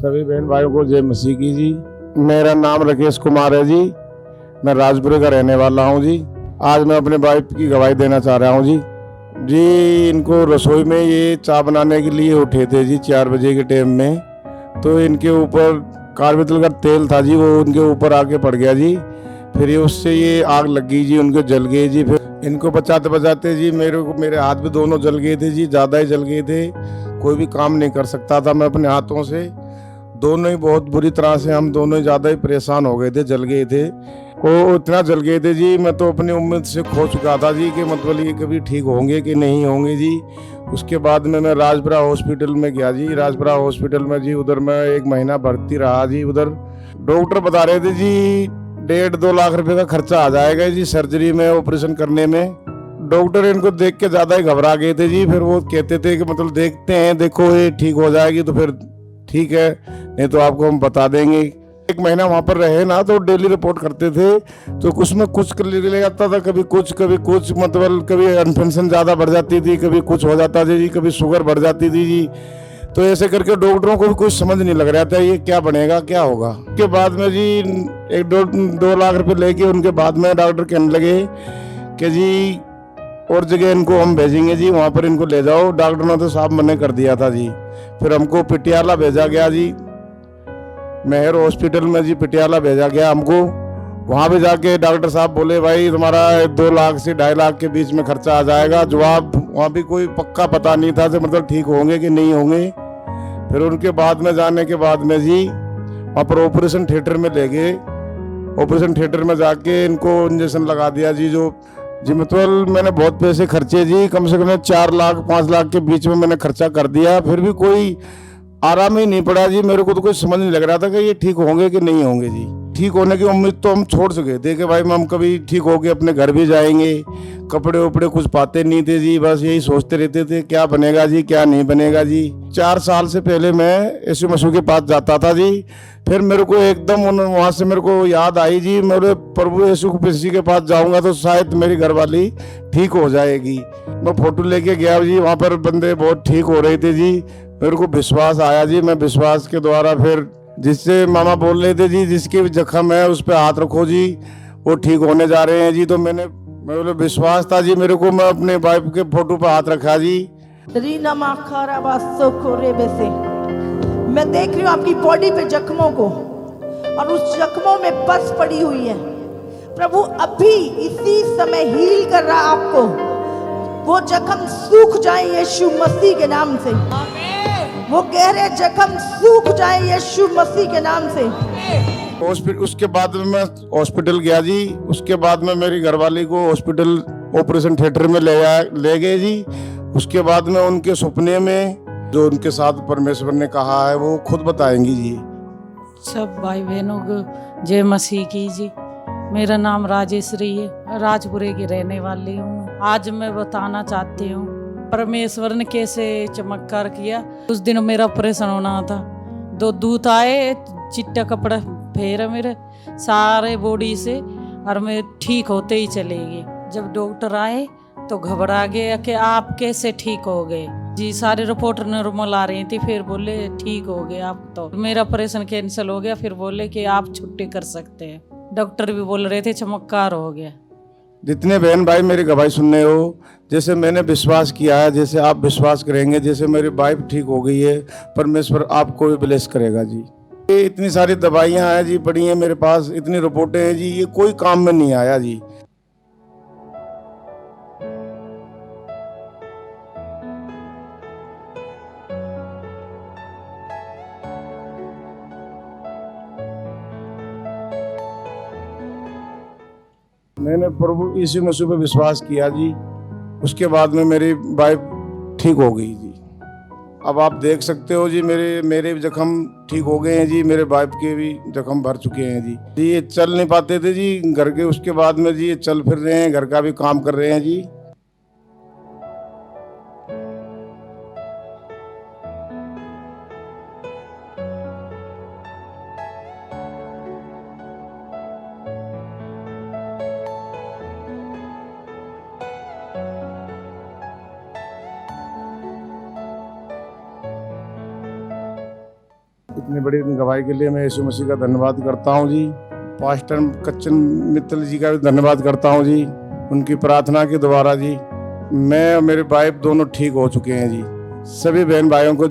सभी बहन भाइयों को जय मसीह की जी। मेरा नाम राकेश कुमार है जी। मैं राजपुरे का रहने वाला हूँ जी। आज मैं अपने वाइफ की गवाही देना चाह रहा हूँ जी। जी, इनको रसोई में ये चाय बनाने के लिए उठे थे जी 4 बजे के टाइम में। तो इनके ऊपर कार्बितल का तेल था जी, वो उनके ऊपर आके पड़ गया जी। फिर ये उससे ये आग लग गई जी, उनको जल गए जी। फिर इनको बचाते बचाते जी मेरे हाथ भी दोनों जल गए थे जी, ज़्यादा ही जल गए थे। कोई भी काम नहीं कर सकता था मैं अपने हाथों से। दोनों ही बहुत बुरी तरह से, हम दोनों ही ज़्यादा ही परेशान हो गए थे, जल गए थे। वो इतना जल गए थे जी, मैं तो अपनी उम्मीद से खो चुका था जी कि मतलब ये कभी ठीक होंगे कि नहीं होंगे जी। उसके बाद में मैं राजपुरा हॉस्पिटल में गया जी। राजपुरा हॉस्पिटल में जी उधर मैं 1 महीना भर्ती रहा जी। उधर डॉक्टर बता रहे थे जी 1.5-2 लाख रुपए का खर्चा आ जाएगा जी सर्जरी में, ऑपरेशन करने में। डॉक्टर इनको देख के ज़्यादा ही घबरा गए थे जी। फिर वो कहते थे कि मतलब देखते हैं, देखो ये ठीक हो जाएगी तो फिर ठीक है, नहीं तो आपको हम बता देंगे। 1 महीना वहाँ पर रहे ना तो डेली रिपोर्ट करते थे, तो कुछ में कुछ कर ले जाता था, कभी कुछ मतलब कभी इन्फेक्शन ज़्यादा बढ़ जाती थी, कभी कुछ हो जाता था जी, कभी शुगर बढ़ जाती थी जी। तो ऐसे करके डॉक्टरों को भी कुछ समझ नहीं लग रहा था ये क्या बनेगा क्या होगा। उसके बाद में जी 1-2 लाख रुपए लेके उनके बाद में डॉक्टर कहने लगे कि जी और जगह इनको हम भेजेंगे जी, वहाँ पर इनको ले जाओ। डॉक्टर ने तो साफ मना कर दिया था जी। फिर हमको पटियाला भेजा गया जी, मेहर हॉस्पिटल में जी पटियाला भेजा गया हमको। वहाँ पे जाके डॉक्टर साहब बोले भाई तुम्हारा 2 लाख से 2.5 लाख के बीच में खर्चा आ जाएगा। जवाब वहाँ भी कोई पक्का पता नहीं था मतलब ठीक होंगे कि नहीं होंगे। फिर उनके बाद में जाने के बाद में जी वहाँ पर ऑपरेशन थिएटर में ले गए। ऑपरेशन थिएटर में जाके इनको इंजेक्शन लगा दिया जी। जो जी मतलब मैंने बहुत पैसे खर्चे जी, कम से कम 4 लाख 5 लाख के बीच में मैंने खर्चा कर दिया। फिर भी कोई आराम ही नहीं पड़ा जी। मेरे को तो कुछ समझ नहीं लग रहा था कि ये ठीक होंगे कि नहीं होंगे जी। ठीक होने की उम्मीद तो हम छोड़ चुके थे कि भाई हम कभी ठीक होके अपने घर भी जाएंगे। कपड़े उपड़े कुछ पाते नहीं थे जी, बस यही सोचते रहते थे क्या बनेगा जी क्या नहीं बनेगा जी। 4 साल से पहले मैं यीशु मसीह के पास जाता था जी। फिर मेरे को एकदम वहाँ से मेरे को याद आई जी, मेरे प्रभु यीशु मसीह के पास जाऊंगा तो शायद मेरी घरवाली ठीक हो जाएगी। मैं फोटो लेके गया जी, वहाँ पर बंदे बहुत ठीक हो रहे थे जी। मेरे को विश्वास आया जी। मैं विश्वास के द्वारा फिर जिससे मामा बोल रहे थे जी जिसके भी जख्म है उस पर हाथ रखो जी, वो ठीक होने जा रहे हैं जी। तो मेरे विश्वास था जी मेरे को, मैं अपने वाइफ के फोटो पर हाथ रखा जी। मैं देख रही हूँ आपकी बॉडी पे जख्मों को, और उस जख्मों में पस पड़ी हुई है। प्रभु अभी इसी समय हील कर रहा आपको। वो जख्म सूख जाए यीशु मसीह के नाम से। वो गहरे जख्म सूख जाए यीशु मसीह के नाम से। उसके बाद में मैं हॉस्पिटल गया जी। उसके बाद में मेरी घरवाली को हॉस्पिटल ऑपरेशन थिएटर में ले गए जी। उसके बाद में उनके सपने में जो उनके साथ परमेश्वर ने कहा है वो खुद बताएंगी जी। सब भाई बहनों को जय मसीह की जी। मेरा नाम राजेश्वरी है, राजपुरे की रहने वाली हूँ। आज मैं बताना चाहती हूँ परमेश्वर ने कैसे चमत्कार किया। उस दिन मेरा ऑपरेशन होना था, 2 दूत आए, चिट्टा कपड़ा फेरा मेरे सारे बॉडी से, और मैं ठीक होते ही चले गए। जब डॉक्टर आए तो घबरा गया कि आप कैसे ठीक हो गए जी। सारी रिपोर्ट नॉर्मल आ रही थी, फिर बोले ठीक हो गए आप। तो मेरा ऑपरेशन कैंसिल हो गया। फिर बोले कि आप छुट्टी कर सकते हैं। डॉक्टर भी बोल रहे थे चमत्कार हो गया। जितने बहन भाई मेरी गवाही सुनने हो, जैसे मैंने विश्वास किया है, जैसे आप विश्वास करेंगे, जैसे मेरी वाइफ ठीक हो गई है, परमेश्वर आपको भी ब्लेस करेगा जी। ये इतनी सारी दवाइयाँ हैं जी, पड़ी हैं मेरे पास, इतनी रिपोर्टें हैं जी, ये कोई काम में नहीं आया जी। मैंने प्रभु यीशु मसीह पे विश्वास किया जी। उसके बाद में मेरी वाइफ ठीक हो गई जी। अब आप देख सकते हो जी मेरे जख्म ठीक हो गए हैं जी। मेरे वाइफ के भी जख्म भर चुके हैं जी। ये चल नहीं पाते थे जी घर के, उसके बाद में जी ये चल फिर रहे हैं, घर का भी काम कर रहे हैं जी। इतनी बड़ी गवाही के लिए मैं यीशु मसीह का धन्यवाद करता हूँ जी। पास्टर कच्चन मित्तल जी का भी धन्यवाद करता हूँ जी। उनकी प्रार्थना के द्वारा जी मैं और मेरे वाइफ दोनों ठीक हो चुके हैं जी। सभी बहन भाइयों को